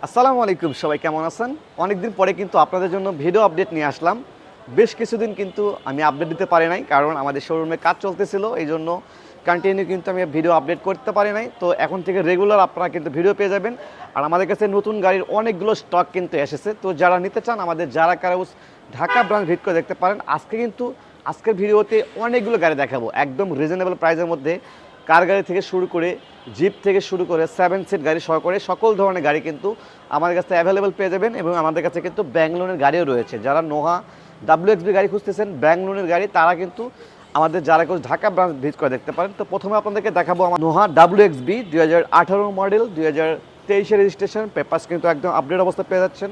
আসসালামু আলাইকুম, সবাই কেমন আছেন? অনেকদিন পরে কিন্তু আপনাদের জন্য ভিডিও আপডেট নিয়ে আসলাম। বেশ কিছুদিন কিন্তু আমি আপডেট দিতে পারি নাই, কারণ আমাদের শোরুমে কাজ চলতেছিল, এই জন্য কন্টিনিউ কিন্তু আমি ভিডিও আপডেট করতে পারি নাই। তো এখন থেকে রেগুলার আপনারা কিন্তু ভিডিও পেয়ে যাবেন। আর আমাদের কাছে নতুন গাড়ির অনেকগুলো স্টক কিন্তু এসেছে, তো যারা নিতে চান আমাদের যারা কারাউস ঢাকা ব্রাঞ্চ ভিজিট করে দেখতে পারেন। আজকের ভিডিওতে অনেকগুলো গাড়ি দেখাবো একদম রিজনেবল প্রাইসের মধ্যে। কার গাড়ি থেকে শুরু করে জিপ থেকে শুরু করে 7 সিট গাড়ি সহকারে সকল ধরনের গাড়ি কিন্তু আমাদের কাছে অ্যাভেলেবেল পেয়ে যাবেন। এবং আমাদের কাছে কিন্তু ব্যাংক লোনের গাড়িও রয়েছে। যারা নোহা WXB গাড়ি খুঁজতেছেন ব্যাংক লোনের গাড়ি, তারা কিন্তু আমাদের যারা কেউ ঢাকা ব্রাঞ্চ ভিজিট করে দেখতে পারেন। তো প্রথমে আপনাদেরকে দেখাবো আমার Noha WXB 2018 model, 2023 registration, papers কিন্তু একদম আপডেট অবস্থা পেয়ে যাচ্ছেন।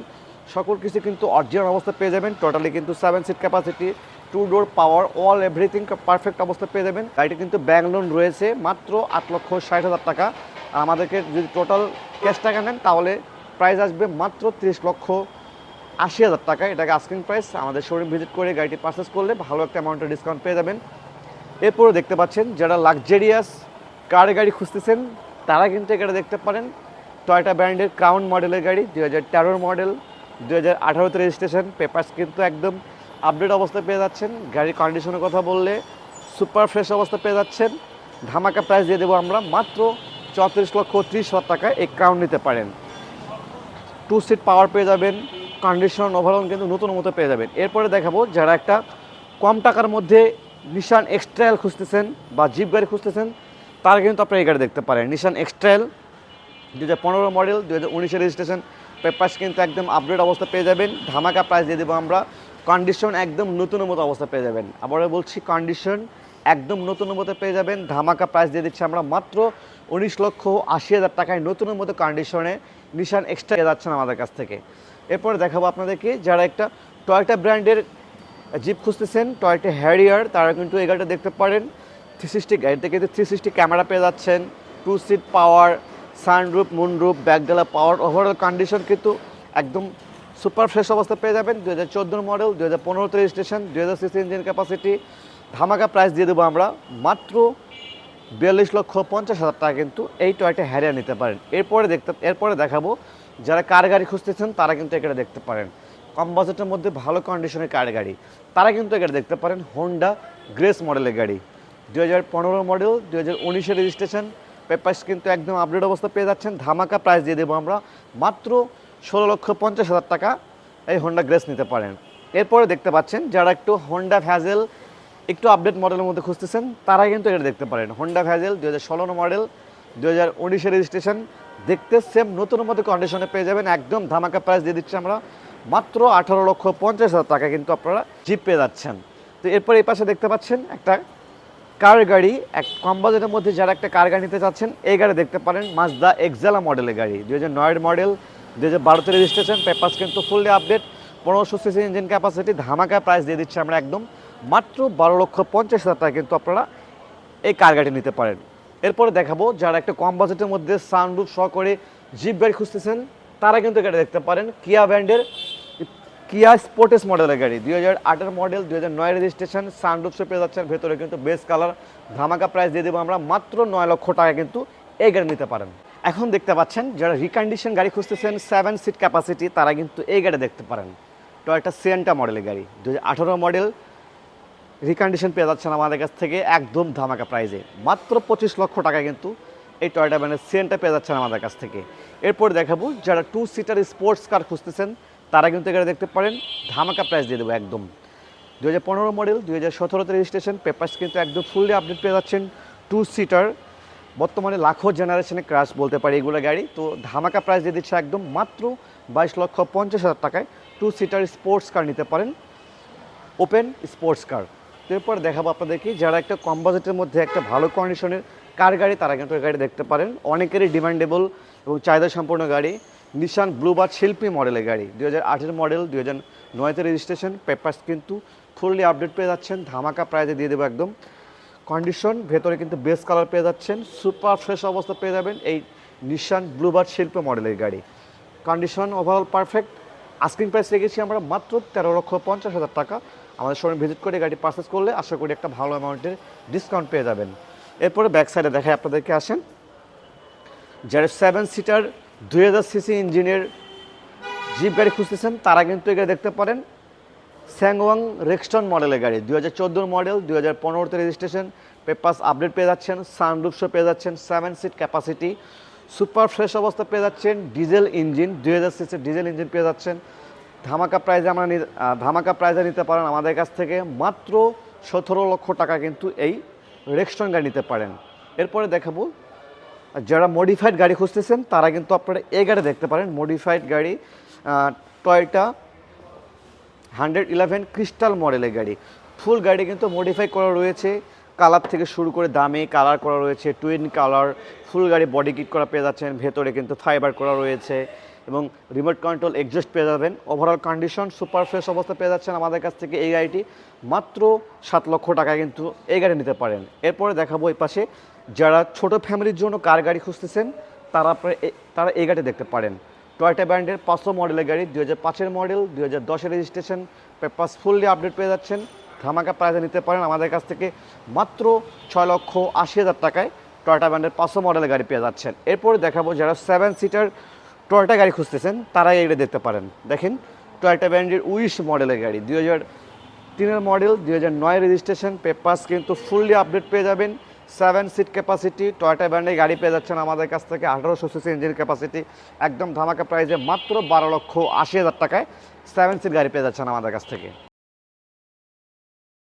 সকল কিছু কিন্তু অরিজিনাল অবস্থা পেয়ে যাবেন। টোটালি কিন্তু 7 সিট ক্যাপাসিটি, 2 ডোর পাওয়ার, অল এভরিথিং পারফেক্ট অবস্থা পেয়ে যাবেন। গাড়িটা কিন্তু ব্যাংক লোন রয়েছে মাত্র 8,60,000 টাকা। আর আমাদেরকে যদি টোটাল ক্যাশ টাকা নেন তাহলে প্রাইস আসবে মাত্র 30,80,000 টাকা। এটাকে আস্কিং প্রাইস। আমাদের শোরুম ভিজিট করে গাড়িটি পারচেস করলে ভালো একটা অ্যামাউন্টের ডিসকাউন্ট পেয়ে যাবেন। এরপরে দেখতে পাচ্ছেন যারা লাক্সারিয়াস কার গাড়ি খুঁজতেছেন তারা কিন্তু এখানে দেখতে পারেন টয়োটা ব্র্যান্ডের ক্রাউন মডেলের গাড়ি, 2013 মডেল, 2018 রেজিস্ট্রেশন, পেপারস কিন্তু একদম আপডেট অবস্থায় পেয়ে যাচ্ছেন। গাড়ির কন্ডিশনের কথা বললে সুপার ফ্রেশ অবস্থা পেয়ে যাচ্ছেন। ধামাকা প্রাইস দিয়ে দেবো আমরা মাত্র 34,30,000 টাকায় এই ক্রাউন নিতে পারেন। 2 সিট পাওয়ার পেয়ে যাবেন, কন্ডিশন ওভারঅল কিন্তু নতুন মতো পেয়ে যাবেন। এরপরে দেখাবো যারা একটা কম টাকার মধ্যে নিশান এক্সট্রাইল খুঁজতেছেন বা জিপ গাড়ি খুঁজতেছেন তারা কিন্তু আপনারা এই গাড়ি দেখতে পারেন। নিশান এক্সট্রাইল 2015 মডেল, 2019 রেজিস্ট্রেশন, পেপারস কিন্তু একদম আপডেট অবস্থা পেয়ে যাবেন। ধামাকা প্রাইস দিয়ে দেবো আমরা, কন্ডিশন একদম নতুনের মতো অবস্থা পেয়ে যাবেন। আবারও বলছি কন্ডিশন একদম নতুনের মতো পেয়ে যাবেন। ধামাকা প্রাইস দিয়ে দিচ্ছি আমরা মাত্র 19,80,000 টাকায় নতুনের মতো কন্ডিশনে নিশান এক্সট্রা যাচ্ছেন আমাদের কাছ থেকে। এরপরে দেখাবো আপনাদেরকে যারা একটা টয়োটা ব্র্যান্ডের জিপ খুঁজতেছেন, টয়োটা হ্যারিয়ার, তারা কিন্তু এই গাড়িটা দেখতে পারেন। 360 গাড়িতে কিন্তু 360 ক্যামেরা পেয়ে যাচ্ছেন, 2 সিট পাওয়ার, সানরুফ, মুনরুফ, ব্যাকডালা পাওয়ার, ওভারঅল কন্ডিশন কিন্তু একদম সুপার ফ্রেশ অবস্থা পেয়ে যাবেন। 2014 model, 2015 registration, 2000 CC engine capacity. ধামাকা প্রাইস দিয়ে দেবো আমরা মাত্র 42,50,000 টাকা কিন্তু এই টয়োটা হ্যারিয়ার নিতে পারেন। এরপরে দেখাবো যারা কার গাড়ি খুঁজতেছেন তারা কিন্তু এখানে দেখতে পারেন। কম বাজেটের মধ্যে ভালো কন্ডিশনের কার গাড়ি তারা কিন্তু এখানে দেখতে পারেন। হোন্ডা গ্রেস মডেলের গাড়ি, 2015 মডেল, 2019 রেজিস্ট্রেশন, পেপারস কিন্তু একদম আপডেট অবস্থা পেয়ে যাচ্ছেন। ধামাকা প্রাইস দিয়ে দেবো আমরা মাত্র 16,50,000 টাকা এই হোন্ডা গ্রেস নিতে পারেন। এরপরে দেখতে পাচ্ছেন যারা একটু হোন্ডা ভ্যাজেল একটু আপডেট মডেলের মধ্যে খুঁজতেছেন তারা কিন্তু এটা দেখতে পারেন। হোন্ডা ভ্যাজেল 2016 মডেল, 2019 রেজিস্ট্রেশন, দেখতে সেম নতুন মতো কন্ডিশনে পেয়ে যাবেন। একদম ধামাকা প্রাইস দিয়ে দিচ্ছি আমরা মাত্র 18,50,000 টাকা কিন্তু আপনারা জিপ পেয়ে যাচ্ছেন। তো এরপর এই পাশে দেখতে পাচ্ছেন একটা কার গাড়ি, এক কম বাজেটের মধ্যে যারা একটা কার গাড়ি নিতে চাচ্ছেন এই গাড়ি দেখতে পারেন। মাজদা এক্সালা মডেলের গাড়ি, 2009 মডেল, 2012 রেজিস্ট্রেশন, পেপারস কিন্তু fully update, 1500 CC engine capacity. ধামাকা প্রাইস দিয়ে দিচ্ছি আমরা একদম মাত্র 12,50,000 টাকা কিন্তু আপনারা এই কার গাড়ি নিতে পারেন। এরপরে দেখাবো যারা একটা কম বাজেটের মধ্যে সানরুফ সহ করে জিপ গাড়ি খুঁজতেছেন তারা কিন্তু গাড়ি দেখতে পারেন। কিয়া ব্র্যান্ডের কিয়া স্পোর্টেস মডেলের গাড়ি, 2008 মডেল, 2009 রেজিস্ট্রেশন, সানরুফ সহ পেয়ে যাচ্ছেন, ভেতরে কিন্তু বেস কালার। ধামাকা প্রাইস দিয়ে দেবো আমরা মাত্র 9 লক্ষ টাকা কিন্তু এই গাড়ি নিতে পারেন। এখন দেখতে পাচ্ছেন যারা রিকন্ডিশন গাড়ি খুঁজতেছেন 7 সিট ক্যাপাসিটি তারা কিন্তু এই গাড়ি দেখতে পারেন। টয়োটা সিয়েন্টা মডেলের গাড়ি, 2018 মডেল, রিকন্ডিশন পেয়ে যাচ্ছেন আমাদের কাছ থেকে একদম ধামাকা প্রাইজে মাত্র 25 লক্ষ টাকা কিন্তু এই টয়োটা ব্র্যান্ডের সিয়েন্টা পেয়ে যাচ্ছেন আমাদের কাছ থেকে। এরপর দেখাবো যারা 2 সিটার স্পোর্টস কার খুঁজতেছেন তারা কিন্তু এখানে দেখতে পারেন। ধামাকা প্রাইস দিয়ে দেবো একদম। 2015 মডেল, 2017 রেজিস্ট্রেশন, পেপারস কিন্তু একদম ফুললি আপডেট পেয়ে যাচ্ছেন। 2 সিটার, বর্তমানে লাখো জেনারেশনে ক্রাশ বলতে পারি এগুলো গাড়ি। তো ধামাকা প্রাইস দিয়ে দিচ্ছে একদম মাত্র 22,50,000 টাকায় 2 সিটার স্পোর্টস কার নিতে পারেন, ওপেন স্পোর্টস কার। এরপর দেখাবো আপনাদেরকে যারা একটা কম বাজেটের মধ্যে একটা ভালো কন্ডিশনের কার গাড়ি তারা কিন্তু এই গাড়ি দেখতে পারেন। অনেকেরই ডিমান্ডেবল এবং চাহিদা সম্পন্ন গাড়ি, নিশান ব্লুবার্ড শিল্পী মডেলের গাড়ি, 2008 মডেল, 2009 রেজিস্ট্রেশন, পেপারস কিন্তু ফুললি আপডেট পেয়ে যাচ্ছেন। ধামাকা প্রাইজে দিয়ে দেবো একদম। কন্ডিশন ভেতরে কিন্তু বেস কালার পেয়ে যাচ্ছেন, সুপার ফ্রেশ অবস্থা পেয়ে যাবেন এই নিশান ব্লুবার্ড শিল্পী মডেলের গাড়ি। Condition overall perfect. Asking price রেখেছি আমরা মাত্র 13,50,000 টাকা। আমাদের শোরুম ভিজিট করে গাড়ি পারচেস করলে আশা করি একটা ভালো অ্যামাউন্টের ডিসকাউন্ট পেয়ে যাবেন। এরপরে ব্যাক সাইডে দেখায় আপনাদেরকে, আসেন। যারা 7 সিটার 2000 সিসি ইঞ্জিনের জিপ গাড়ি খুঁজতেছেন তারা কিন্তু এখানে দেখতে পারেন স্যাংওয়াং রেক্সটন মডেলের গাড়ি 2014 মডেল 2015তে রেজিস্ট্রেশন, পেপারস আপডেট পেয়ে যাচ্ছেন, সানরুফ শো পেয়ে যাচ্ছেন, 7 সিট ক্যাপাসিটি, সুপার ফ্রেশ অবস্থা পেয়ে যাচ্ছেন, ডিজেল ইঞ্জিন 2000 সিসির ডিজেল ইঞ্জিন পেয়ে যাচ্ছেন। ধামাকা প্রাইজে নিতে পারেন আমাদের কাছ থেকে মাত্র 17 লক্ষ টাকা কিন্তু এই রেক্সটন গাড়ি নিতে পারেন। এরপরে দেখাবো যারা মডিফাইড গাড়ি খুঁজতেছেন তারা কিন্তু আপনারা এই গাড়ি দেখতে পারেন, মডিফাইড গাড়ি টয়োটা 111 ক্রিস্টাল মডেলের গাড়ি। ফুল গাড়ি কিন্তু মডিফাই করা রয়েছে, কালার থেকে শুরু করে দামি কালার করা রয়েছে, টুইন কালার, ফুল গাড়ি বডি কিট করা পেয়ে যাচ্ছেন, ভেতরে কিন্তু ফাইবার করা রয়েছে এবং রিমোট কন্ট্রোল এক্সজস্ট পেয়ে যাবেন। ওভারঅল কন্ডিশন সুপার ফ্রেশ অবস্থা পেয়ে যাচ্ছেন আমাদের কাছ থেকে এই গাড়িটি মাত্র 7 লক্ষ টাকায় কিন্তু এই গাড়ি নিতে পারেন। এরপরে দেখাবো এই পাশে যারা ছোট ফ্যামিলির জন্য কার গাড়ি খুঁজতেছেন তারা এই গাড়ি দেখতে পারেন। টয়োটা ব্র্যান্ডের 500 মডেলের গাড়ি 2005-এর মডেল 2010-এর রেজিস্ট্রেশন, পেপারস ফুললি আপডেট পেয়ে যাচ্ছেন। ধামাকা প্রাইজে নিতে পারেন আমাদের কাছ থেকে মাত্র 6,80,000 টাকায় টয়োটা ব্র্যান্ডের 500 মডেলের গাড়ি পেয়ে যাচ্ছেন। এরপরে দেখাবো যারা 7 সিটার টয়োটা গাড়ি খুঁজতেছেন তারাই এটা দেখতে পারেন। দেখেন টয়োটা ব্র্যান্ডের উইশ মডেলের গাড়ি 2003-এর মডেল 2009 রেজিস্ট্রেশন, পেপারস কিন্তু ফুললি আপডেট পেয়ে যাবেন। 7 সিট ক্যাপাসিটি টয়োটা ব্র্যান্ডের গাড়ি পেয়ে যাচ্ছেন আমাদের কাছ থেকে 1800 সিসি ইঞ্জিন ক্যাপাসিটি, একদম ধামাকা প্রাইজে মাত্র 12,80,000 টাকায় 7 সিট গাড়ি পেয়ে যাচ্ছেন আমাদের কাছ থেকে।